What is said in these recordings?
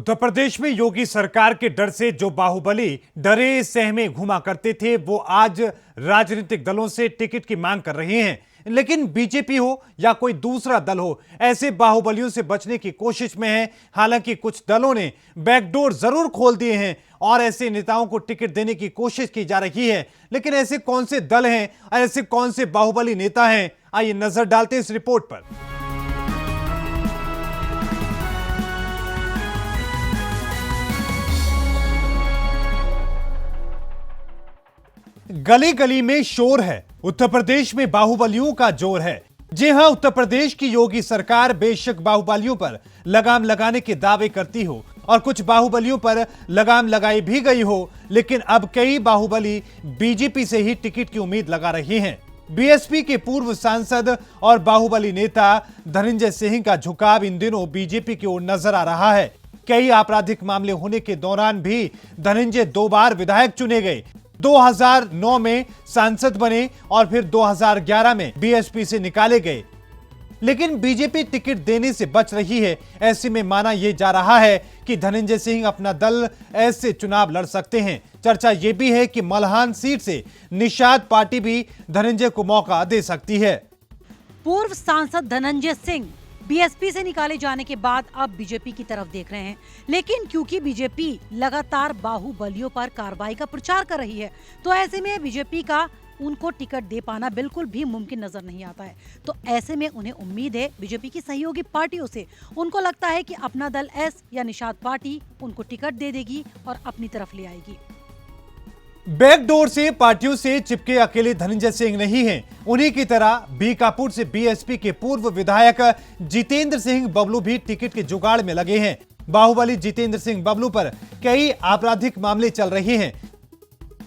उत्तर प्रदेश में योगी सरकार के डर से जो बाहुबली डरे सहमे घुमा करते थे वो आज राजनीतिक दलों से टिकट की मांग कर रहे हैं। लेकिन बीजेपी हो या कोई दूसरा दल हो, ऐसे बाहुबलियों से बचने की कोशिश में है। हालांकि कुछ दलों ने बैकडोर जरूर खोल दिए हैं और ऐसे नेताओं को टिकट देने की कोशिश की जा रही है। लेकिन ऐसे कौन से दल हैं और ऐसे कौन से बाहुबली नेता हैं, आइए नजर डालते हैं इस रिपोर्ट पर। गली गली में शोर है, उत्तर प्रदेश में बाहुबलियों का जोर है। जी हां, उत्तर प्रदेश की योगी सरकार बेशक बाहुबलियों पर लगाम लगाने के दावे करती हो और कुछ बाहुबलियों पर लगाम लगाई भी गई हो, लेकिन अब कई बाहुबली बीजेपी से ही टिकट की उम्मीद लगा रही हैं। बीएसपी के पूर्व सांसद और बाहुबली नेता धनंजय सिंह का झुकाव इन दिनों बीजेपी की ओर नजर आ रहा है। कई आपराधिक मामले होने के दौरान भी धनंजय 2 बार विधायक चुने गए। 2009 में सांसद बने और फिर 2011 में बीएसपी से निकाले गए। लेकिन बीजेपी टिकट देने से बच रही है। ऐसे में माना यह जा रहा है कि धनंजय सिंह अपना दल ऐसे चुनाव लड़ सकते हैं। चर्चा यह भी है कि मल्हान सीट से निषाद पार्टी भी धनंजय को मौका दे सकती है। पूर्व सांसद धनंजय सिंह बीएसपी से निकाले जाने के बाद अब बीजेपी की तरफ देख रहे हैं। लेकिन क्योंकि बीजेपी लगातार बाहुबलियों पर कार्रवाई का प्रचार कर रही है, तो ऐसे में बीजेपी का उनको टिकट दे पाना बिल्कुल भी मुमकिन नजर नहीं आता है। तो ऐसे में उन्हें उम्मीद है बीजेपी की सहयोगी पार्टियों से। उनको लगता है कि अपना दल एस या निषाद पार्टी उनको टिकट दे देगी और अपनी तरफ ले आएगी। बैकडोर से पार्टियों से चिपके अकेले धनंजय सिंह नहीं हैं। उन्हीं की तरह बीकापुर से बीएसपी के पूर्व विधायक जितेंद्र सिंह बबलू भी टिकट के जुगाड़ में लगे हैं। बाहुबली जितेंद्र सिंह बबलू पर कई आपराधिक मामले चल रहे हैं।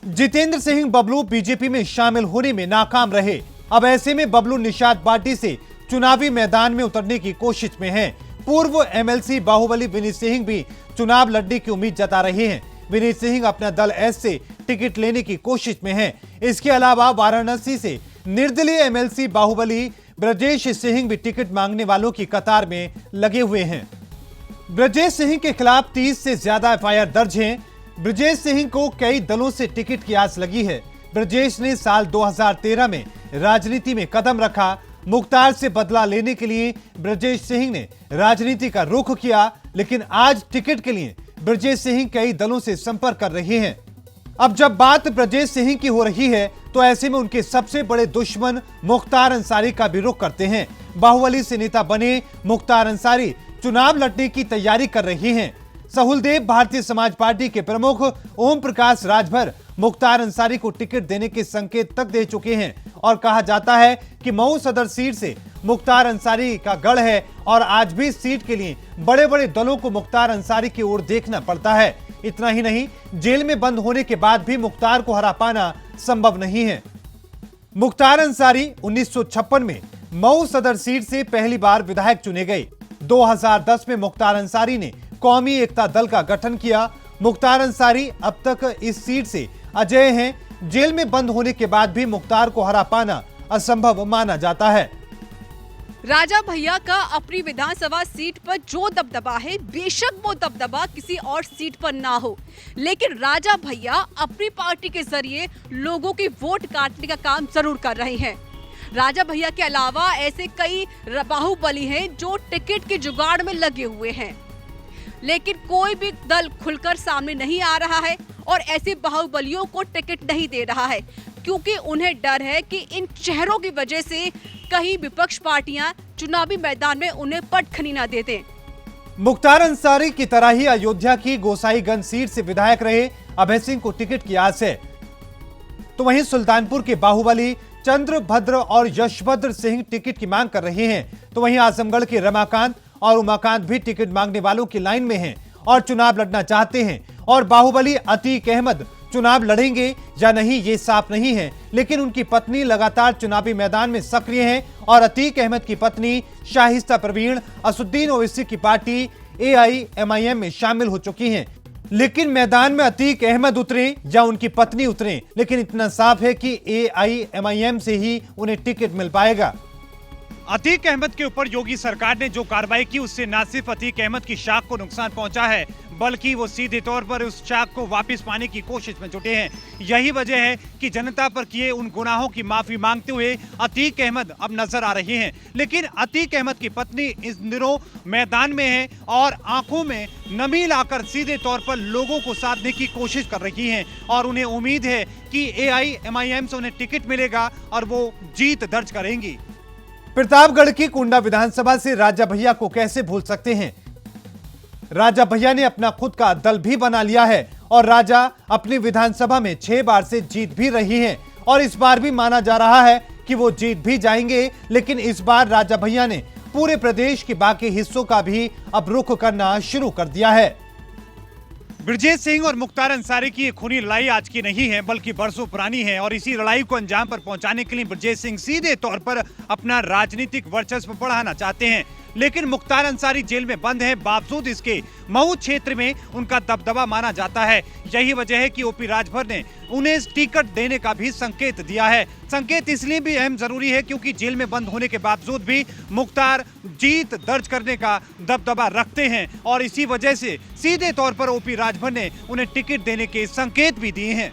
जितेंद्र सिंह बबलू बीजेपी में शामिल होने में नाकाम रहे। अब ऐसे में बबलू निषाद पार्टी से चुनावी मैदान में उतरने की कोशिश में हैं। पूर्व एमएलसी बाहुबली विनीत सिंह भी चुनाव लड़ने की उम्मीद जता रहे हैं। विनीत सिंह अपना दल एस से टिकट लेने की कोशिश में हैं। इसके अलावा वाराणसी से निर्दलीय एमएलसी बाहुबली ब्रजेश सिंह भी टिकट मांगने वालों की कतार में लगे हुए हैं। ब्रजेश सिंह के खिलाफ 30 से ज्यादा एफआईआर दर्ज हैं। ब्रजेश सिंह को कई दलों से टिकट की आस लगी है। ब्रजेश ने साल 2013 में राजनीति में कदम रखा। मुख्तार से बदला लेने के लिए ब्रजेश सिंह ने राजनीति का रुख किया, लेकिन आज टिकट के लिए ब्रजेश सिंह कई दलों से संपर्क कर रहे हैं। अब जब बात ब्रजेश सिंह की हो रही है, तो ऐसे में उनके सबसे बड़े दुश्मन मुख्तार अंसारी का भी रुख करते हैं। बाहुबली से नेता बने मुख्तार अंसारी चुनाव लड़ने की तैयारी कर रहे हैं। सहुलदेव भारतीय समाज पार्टी के प्रमुख ओम प्रकाश राजभर मुख्तार अंसारी को टिकट देने के संकेत तक दे चुके हैं और कहा जाता है कि मऊ सदर सीट से मुख्तार अंसारी का गढ़ है और आज भी सीट के लिए बड़े बड़े दलों को मुख्तार अंसारी की ओर देखना पड़ता है। इतना ही नहीं, जेल में बंद होने के बाद भी मुख्तार को हरा पाना संभव नहीं है। मुख्तार अंसारी 1956 में मऊ सदर सीट से पहली बार विधायक चुने गए। 2010 में मुख्तार अंसारी ने कौमी एकता दल का गठन किया। मुख्तार अंसारी अब तक इस सीट से अजेय हैं। जेल में बंद होने के बाद भी मुख्तार को हरा पाना असंभव माना जाता है। राजा भैया का अपनी विधानसभा सीट पर जो दबदबा है, बेशक वो दबदबा किसी और सीट पर ना हो, लेकिन राजा भैया अपनी पार्टी के जरिए लोगों की वोट काटने का काम जरूर कर रहे हैं। राजा भैया के अलावा ऐसे कई बाहुबली हैं जो टिकट के जुगाड़ में लगे हुए हैं, लेकिन कोई भी दल खुलकर सामने नहीं आ रहा है और ऐसे बाहुबलियों को टिकट नहीं दे रहा है, क्योंकि उन्हें डर है कि इन चेहरों की वजह से कहीं विपक्ष पार्टियां चुनावी मैदान में उन्हें पटखनी ना दे दें। मुख्तार अंसारी की तरह ही अयोध्या की गोसाईगंज सीट से विधायक रहे अभय सिंह को टिकट की आस है। तो वहीं सुल्तानपुर के बाहुबली चंद्रभद्र और यशभद्र सिंह टिकट की मांग कर रहे हैं। तो वहीं आजमगढ़ के रमाकांत और उमाकांत भी टिकट मांगने वालों की लाइन में हैं और चुनाव लड़ना चाहते हैं। और बाहुबली अतीक अहमद चुनाव लड़ेंगे या नहीं ये साफ नहीं है, लेकिन उनकी पत्नी लगातार चुनावी मैदान में सक्रिय हैं और अतीक अहमद की पत्नी शाहिस्ता परवीन असुद्दीन ओवैसी की पार्टी AIMIM में शामिल हो चुकी हैं। लेकिन मैदान में अतीक अहमद उतरे या उनकी पत्नी उतरे, लेकिन इतना साफ है कि AIMIM से ही उन्हें टिकट मिल पाएगा। अतीक अहमद के ऊपर योगी सरकार ने जो कार्रवाई की उससे न सिर्फ अतीक अहमद की शाख को नुकसान पहुंचा है, बल्कि वो सीधे तौर पर उस शाख को वापस पाने की कोशिश में जुटे हैं। यही वजह है कि जनता पर किए उन गुनाहों की माफी मांगते हुए अतीक अहमद अब नजर आ रहे हैं। लेकिन अतीक अहमद की पत्नी इस दिनों मैदान में है और आंखों में नमी लाकर सीधे तौर पर लोगों को साधने की कोशिश कर रही हैं और उन्हें उम्मीद है कि AIMIM से उन्हें टिकट मिलेगा और वो जीत दर्ज करेंगी। प्रतापगढ़ की कुंडा विधानसभा से राजा भैया को कैसे भूल सकते हैं। राजा भैया ने अपना खुद का दल भी बना लिया है और राजा अपनी विधानसभा में 6 बार से जीत भी रही हैं और इस बार भी माना जा रहा है कि वो जीत भी जाएंगे। लेकिन इस बार राजा भैया ने पूरे प्रदेश के बाकी हिस्सों का भी अब रुख करना शुरू कर दिया है। ब्रजेश सिंह और मुख्तार अंसारी की ये खूनी लड़ाई आज की नहीं है, बल्कि बरसों पुरानी है और इसी लड़ाई को अंजाम पर पहुंचाने के लिए ब्रजेश सिंह सीधे तौर पर अपना राजनीतिक वर्चस्व बढ़ाना चाहते हैं। लेकिन मुख्तार अंसारी जेल में बंद है, बावजूद इसके मऊ क्षेत्र में उनका दबदबा माना जाता है। यही वजह है कि OP राजभर ने उन्हें टिकट देने का भी संकेत दिया है। संकेत इसलिए भी अहम जरूरी है क्योंकि जेल में बंद होने के बावजूद भी मुख्तार जीत दर्ज करने का दबदबा रखते हैं और इसी वजह से सीधे तौर पर OP राजभर ने उन्हें टिकट देने के संकेत भी दिए हैं।